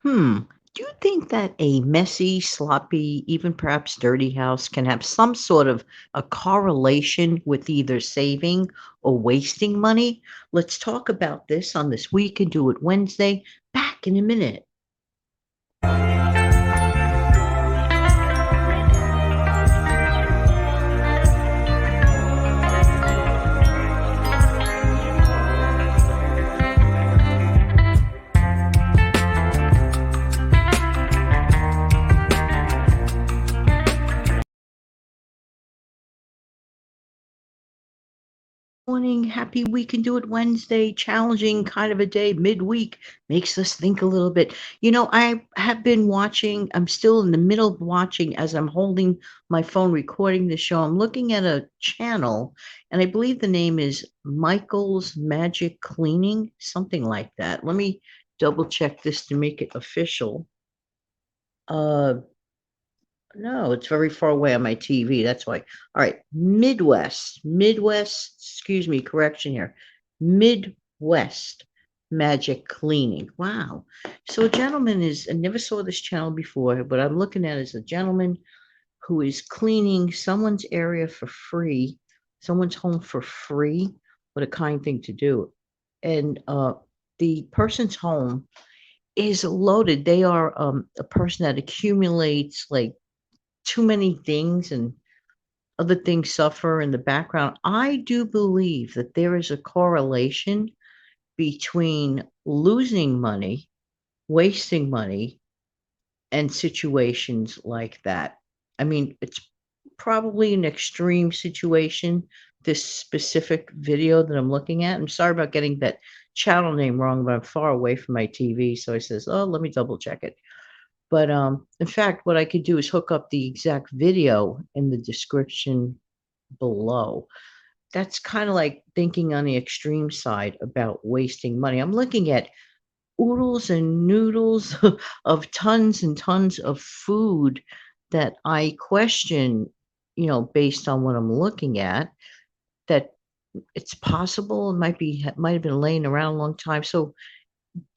Hmm. Do you think that a messy, sloppy, even perhaps dirty house can have some sort of a correlation with either saving or wasting money? Let's talk about this on this We Can Do It Wednesday. Back in a minute. Morning. Happy We Can Do It Wednesday. Challenging kind of a day, midweek. Makes us think a little bit. I have been watching, I'm still in the middle of watching as I'm holding my phone recording the show. I'm looking at a channel, and I believe the name is Michael's Magic Cleaning, something like that. Let me double check this to make it official. Uh, no, it's very far away on my TV, that's why. Alright, Midwest, excuse me, correction here. Midwest Magic Cleaning. Wow. So a gentleman is I never saw this channel before, but I'm looking at it as a gentleman who is cleaning someone's area for free, someone's home for free. What a kind thing to do. And, the person's home is loaded. They are, a person that accumulates, like, too many things and other things suffer in the background. I do believe that there is a correlation between losing money, wasting money, and situations like that. I mean, it's probably an extreme situation, this specific video that I'm looking at. I'm sorry about getting that channel name wrong, but I'm far away from my TV. So I says, oh, let me double check it. But, in fact, what I could do is hook up the exact video in the description below. That's kinda like thinking on the extreme side about wasting money. I'm looking at oodles and noodles of tons and tons of food that I question, based on what I'm looking at, that it's possible it might have been laying around a long time. So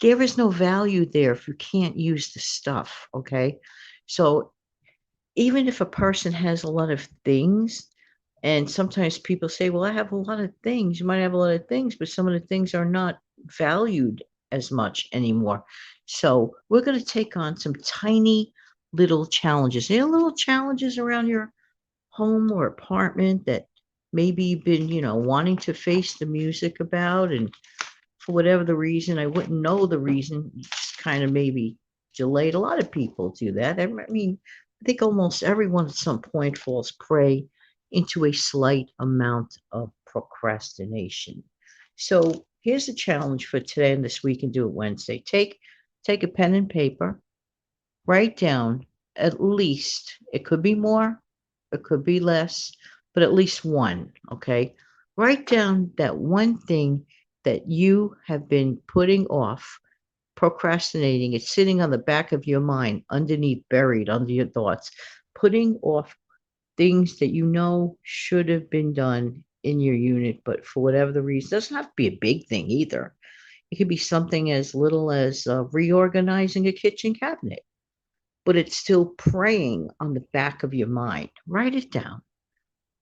there is no value there if you can't use the stuff, okay? So even if a person has a lot of things, and sometimes people say, "Well, I have a lot of things." You might have a lot of things, but some of the things are not valued as much anymore. So we're gonna take on some tiny little challenges. Any little challenges around your home or apartment that maybe you've been, wanting to face the music about, and for whatever the reason, I wouldn't know the reason, you just kind of maybe delayed. A lot of people do that. I mean, I think almost everyone at some point falls prey into a slight amount of procrastination. So here's a challenge for today and this week and do it Wednesday. Take a pen and paper, write down at least, it could be more, it could be less, but at least one, okay? Write down that one thing that you have been putting off, procrastinating. It's sitting on the back of your mind, underneath, buried under your thoughts, putting off things that you know should have been done in your unit, but for whatever the reason, doesn't have to be a big thing either. It could be something as little as reorganizing a kitchen cabinet, but it's still preying on the back of your mind. Write it down.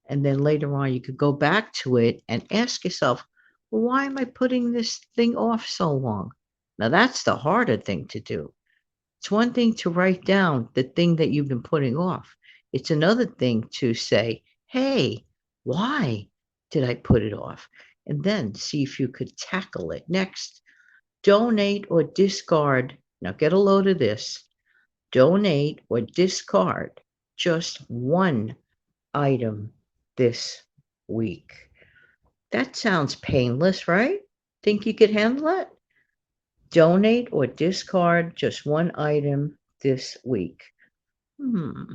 And then later on, you could go back to it and ask yourself, well, why am I putting this thing off so long? Now, that's the harder thing to do. It's one thing to write down the thing that you've been putting off. It's another thing to say, hey, why did I put it off? And then see if you could tackle it. Next, donate or discard. Now, get a load of this. Donate or discard just one item this week. That sounds painless, right? Think you could handle it? Donate or discard just one item this week. Hmm.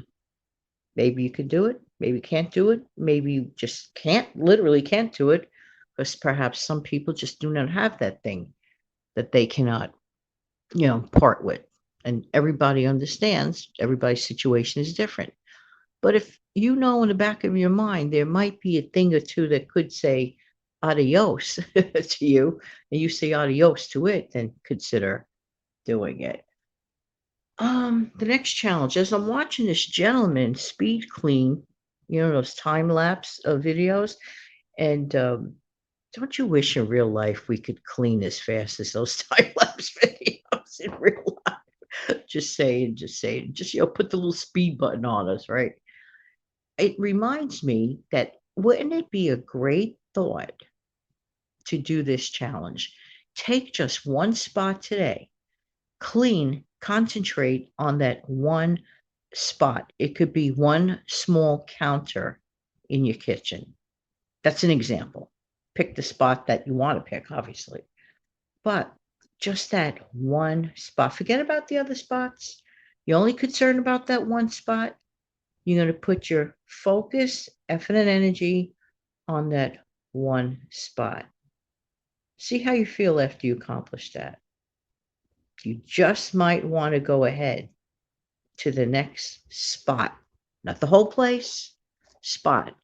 Maybe you could do it. Maybe you can't do it. Maybe you just literally can't do it because perhaps some people just do not have that thing that they cannot, part with. And everybody understands everybody's situation is different. But if you know in the back of your mind there might be a thing or two that could say adios to you, and you say adios to it, then consider doing it. The next challenge, as I'm watching this gentleman speed clean, those time lapse videos, and don't you wish in real life we could clean as fast as those time lapse videos in real life? Just saying, just saying, just put the little speed button on us, right? It reminds me that wouldn't it be a great thought to do this challenge? Take just one spot today, clean, concentrate on that one spot. It could be one small counter in your kitchen. That's an example. Pick the spot that you want to pick, obviously, but just that one spot. Forget about the other spots. You're only concerned about that one spot. You're going to put your focus, effort, and energy on that one spot. See how you feel after you accomplish that. You just might want to go ahead to the next spot, not the whole place, spot.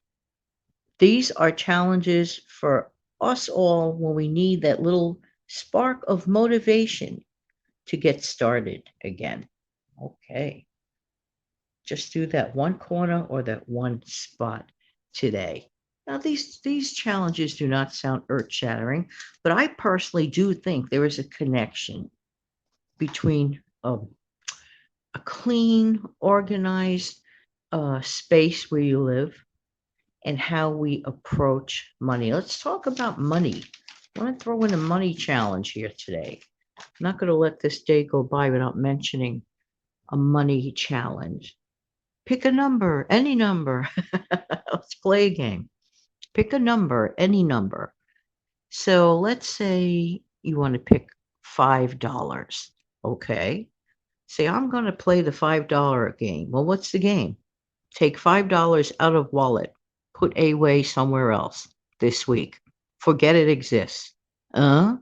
These are challenges for us all when we need that little spark of motivation to get started again. Okay. Just do that one corner or that one spot today. Now, these challenges do not sound earth-shattering, but I personally do think there is a connection between a clean, organized space where you live and how we approach money. Let's talk about money. I want to throw in a money challenge here today. I'm not going to let this day go by without mentioning a money challenge. Pick a number, any number. Let's play a game. Pick a number, any number. So let's say you want to pick $5. Okay. Say, I'm going to play the $5 game. Well, what's the game? Take $5 out of wallet, put away somewhere else this week. Forget it exists. Well,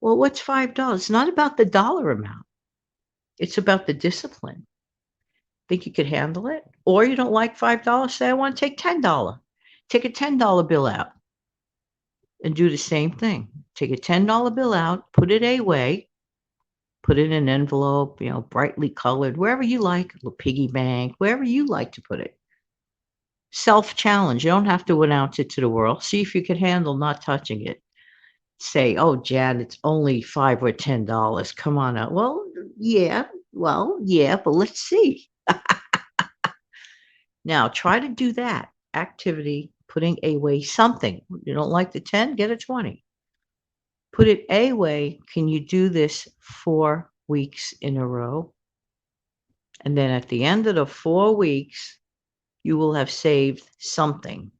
what's $5? It's not about the dollar amount. It's about the discipline. Think you could handle it? Or you don't like $5? Say, I want to take $10. Take a $10 bill out and do the same thing. Take a $10 bill out, put it away, put it in an envelope, brightly colored, wherever you like, a piggy bank, wherever you like to put it. Self-challenge. You don't have to announce it to the world. See if you can handle not touching it. Say, oh, Jan, it's only $5 or $10. Come on out. Well, yeah, but let's see. Now, try to do that activity, putting away something. You don't like the 10, get a 20. Put it away. Can you do this 4 weeks in a row? And then at the end of the 4 weeks, you will have saved something.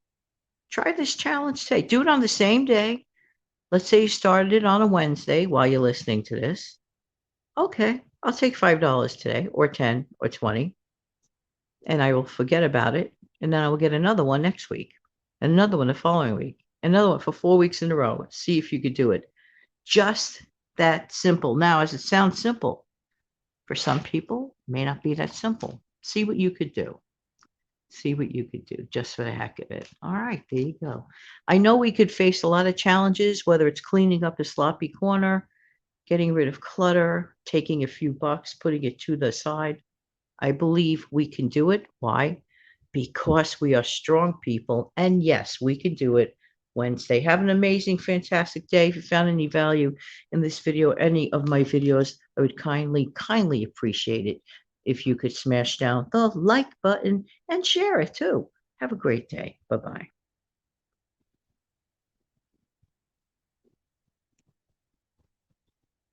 Try this challenge today. Do it on the same day. Let's say you started it on a Wednesday while you're listening to this. Okay, I'll take $5 today, or 10, or 20, and I will forget about it. And then I will get another one next week, and another one the following week, another one for 4 weeks in a row. See if you could do it. Just that simple. Now, as it sounds simple, for some people, it may not be that simple. See what you could do. See what you could do just for the heck of it. All right, there you go. I know we could face a lot of challenges, whether it's cleaning up a sloppy corner, getting rid of clutter, taking a few bucks, putting it to the side. I believe we can do it. Why? Because we are strong people. And yes, we can do it Wednesday. Have an amazing, fantastic day. If you found any value in this video, any of my videos, I would kindly appreciate it if you could smash down the like button and share it too. Have a great day. Bye-bye.